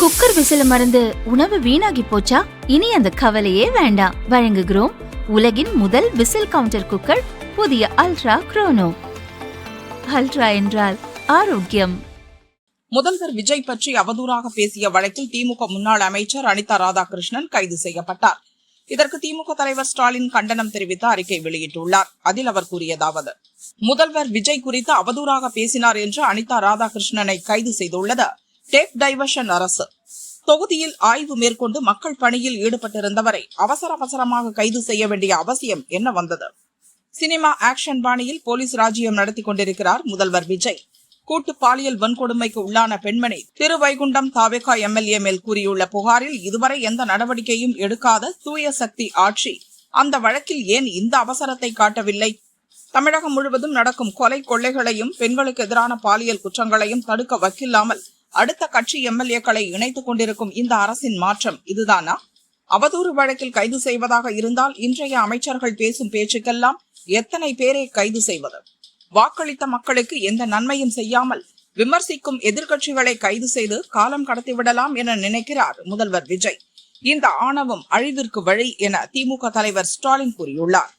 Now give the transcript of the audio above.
Cooker விசில மறந்து உணவு வீணாகி போச்சா? இனி அந்த கவலையே வேண்டாம். வழங்குகிறோம் உலகின் முதல் விசில் கவுண்டர் குக்கர், புதிய அல்ட்ரா குரோனோ. அல்ட்ரா என்றால் ஆரோக்கியம். முதல்வர் விஜய் பற்றி அவதூறாக பேசிய வழக்கில் திமுக முன்னாள் அமைச்சர் அனிதா ராதாகிருஷ்ணன் கைது செய்யப்பட்டார். இதற்கு திமுக தலைவர் ஸ்டாலின் கண்டனம் தெரிவித்து அறிக்கை வெளியிட்டுள்ளார். அதில் அவர் கூறியதாவது: முதல்வர் விஜய் குறித்து அவதூறாக பேசினார் என்று அனிதா ராதாகிருஷ்ணனை கைது செய்துள்ளது டேக் டைவர்ஷன் அரசு. தொகுதியில் ஆய்வு மேற்கொண்டு மக்கள் பணியில் ஈடுபட்டிருந்தவரை அவசரமாக கைது செய்ய வேண்டிய அவசியம் என்ன வந்தது? சினிமா ஆக்ஷன் பாணியில் போலீஸ் ராஜ்யம் நடத்தி கொண்டிருக்கிறார் முதல்வர் விஜய். கூட்டு பாலியல் வன்கொடுமைக்கு உள்ளான பெண்மணி திருவைகுண்டம் தாவேகா எம்எல்ஏ மேல் கூறியுள்ள புகாரில் இதுவரை எந்த நடவடிக்கையும் எடுக்காத தூய சக்தி ஆட்சி அந்த வழக்கில் ஏன் இந்த அவசரத்தை காட்டவில்லை? தமிழகம் முழுவதும் நடக்கும் கொலை கொள்ளைகளையும் பெண்களுக்கு எதிரான பாலியல் குற்றங்களையும் தடுக்க வக்கில்லாமல் அடுத்த கட்சி எம்எல்ஏக்களை இணைத்துக் கொண்டிருக்கும் இந்த அரசின் மாற்றம் இதுதானா? அவதூறு வழக்கில் கைது செய்வதாக இருந்தால் இன்றைய அமைச்சர்கள் பேசும் பேச்சுக்கெல்லாம் எத்தனை பேரை கைது செய்வது? வாக்களித்த மக்களுக்கு எந்த நன்மையும் செய்யாமல் விமர்சிக்கும் எதிர்க்கட்சிகளை கைது செய்து காலம் கடத்திவிடலாம் என நினைக்கிறார் முதல்வர் விஜய். இந்த ஆணவம் அழிவிற்கு வழி என திமுக தலைவர் ஸ்டாலின் கூறியுள்ளார்.